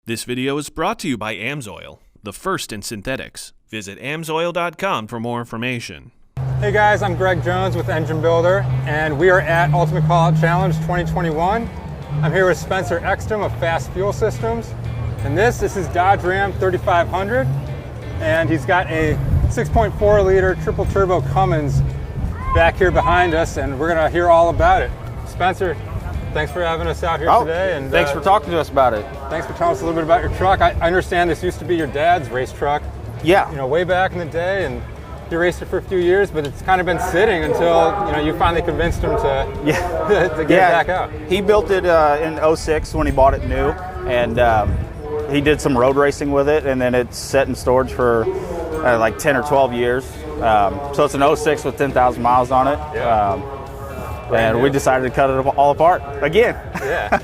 This video is brought to you by AMSOIL, the first in synthetics. Visit AMSOIL.com for more information. Hey guys, I'm Greg Jones with Engine Builder, and we are at Ultimate Callout Challenge 2021. I'm here with Spencer Ekstam of FASS Fuel Systems, and this is Dodge Ram 3500, and he's got a 6.4 liter triple turbo Cummins back here behind us, and we're gonna hear all about it. Spencer, thanks for having us out here today. And thanks for talking to us about it. Thanks for telling us a little bit about your truck. I understand this used to be your dad's race truck. Yeah. You know, way back in the day, and you raced it for a few years, but it's kind of been sitting until you finally convinced him to to get it back out. He built it in '06 when he bought it new, and he did some road racing with it, and then it's set in storage for like 10 or 12 years. So it's an '06 with 10,000 miles on it. Yeah. And we decided to cut it all apart again. Yeah.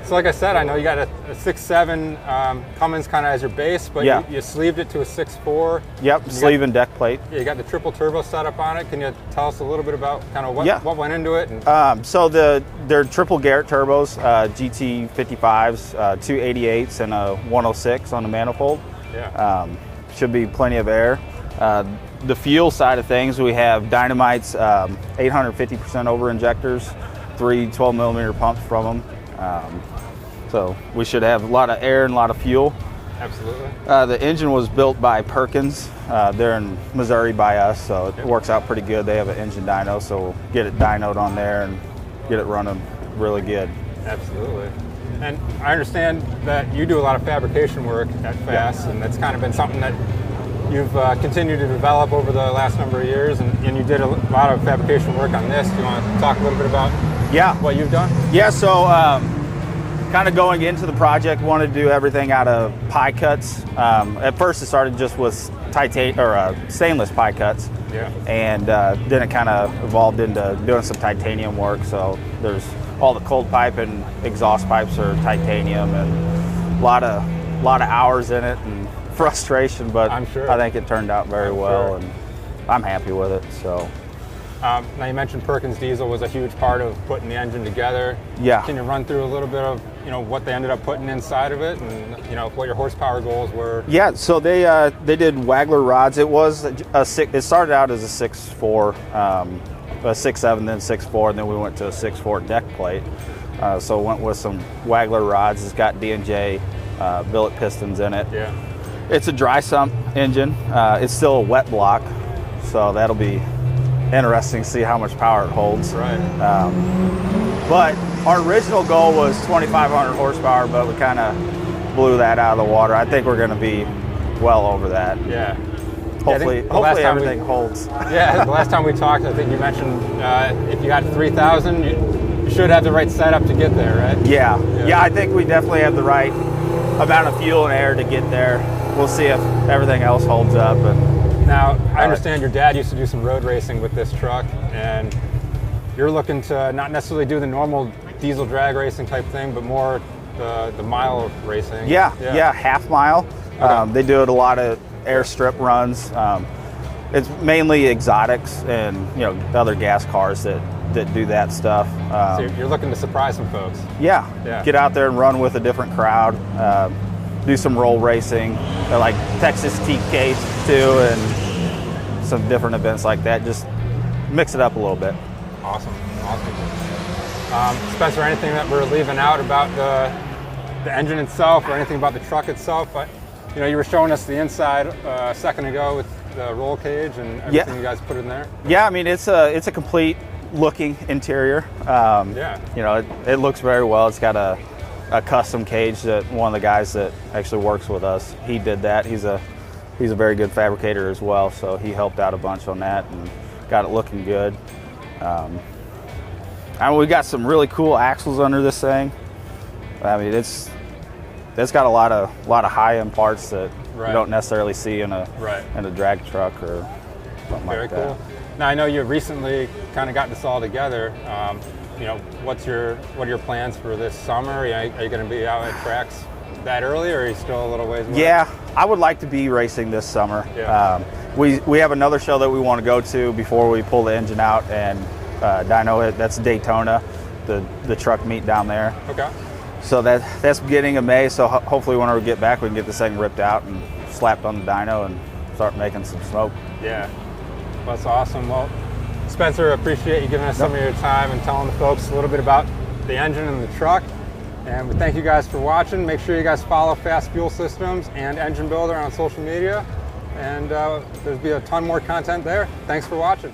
So like I said, I know you got a 6.7 Cummins kind of as your base, but you sleeved it to a 6.4. Yep, sleeve and deck plate. Yeah, you got the triple turbo setup on it. Can you tell us a little bit about kind of what went into it? And so they're triple Garrett turbos, GT55s, 288s, and a 106 on the manifold. Yeah. Should be plenty of air. The fuel side of things, we have Dynamite's 850% over injectors, 3 12mm pumps from them. So we should have a lot of air and a lot of fuel. Absolutely. The engine was built by Perkins. They're in Missouri by us, so it works out pretty good. They have an engine dyno, so we'll get it dynoed on there and get it running really good. Absolutely. And I understand that you do a lot of fabrication work at FASS, and that's kind of been something that you've continued to develop over the last number of years, and you did a lot of fabrication work on this. Do you want to talk a little bit about what you've done? Yeah, so kind of going into the project, wanted to do everything out of pie cuts. At first it started just with stainless pie cuts, and then it kind of evolved into doing some titanium work. So there's all the cold pipe and exhaust pipes are titanium, and a lot of hours in it and frustration, but I'm sure. I think it turned out very well, and I'm happy with it. So now you mentioned Perkins Diesel was a huge part of putting the engine together. Yeah. Can you run through a little bit of what they ended up putting inside of it, and what your horsepower goals were? Yeah, so they did Wagler rods. It was it started out as a 6.4, a 6.7, then 6.4, and then we went to a 6.4 deck plate. So went with some Wagler rods. It's got D&J billet pistons in it. Yeah. It's a dry sump engine. It's still a wet block, so that'll be interesting to see how much power it holds. Right. But our original goal was 2,500 horsepower, but we kind of blew that out of the water. I think we're going to be well over that. Yeah. Hopefully everything holds. Yeah, the last time we talked, I think you mentioned if you got 3,000, you should have the right setup to get there, right? Yeah, I think we definitely have the right amount of fuel and air to get there. We'll see if everything else holds up. And now, I understand your dad used to do some road racing with this truck, and you're looking to not necessarily do the normal diesel drag racing type thing, but more the mile racing. Yeah, half mile. Okay. They do it a lot of airstrip runs. It's mainly exotics and other gas cars that do that stuff. So you're looking to surprise some folks. Yeah. Get out there and run with a different crowd. Do some roll racing, like Texas TK too, and some different events like that. Just mix it up a little bit. Awesome. Spencer, anything that we're leaving out about the engine itself, or anything about the truck itself? But you were showing us the inside a second ago with the roll cage and everything you guys put in there. Yeah, I mean it's a complete looking interior. It looks very well. It's got a custom cage that one of the guys that actually works with us, he did that. He's a very good fabricator as well, so he helped out a bunch on that and got it looking good. We got some really cool axles under this thing. I mean, it's got a lot of high-end parts that you don't necessarily see in a drag truck or something like that. Very cool. Now I know you recently kind of got this all together. What are your plans for this summer? Are you going to be out at tracks that early, or are you still a little ways away? Yeah, I would like to be racing this summer. Yeah. We have another show that we want to go to before we pull the engine out and dyno it. That's Daytona, the truck meet down there. Okay. So that's beginning of May. So hopefully when we get back, we can get this thing ripped out and slapped on the dyno and start making some smoke. Yeah, that's awesome. Well, Spencer, appreciate you giving us some of your time and telling the folks a little bit about the engine and the truck. And we thank you guys for watching. Make sure you guys follow FASS Fuel Systems and Engine Builder on social media. And there'll be a ton more content there. Thanks for watching.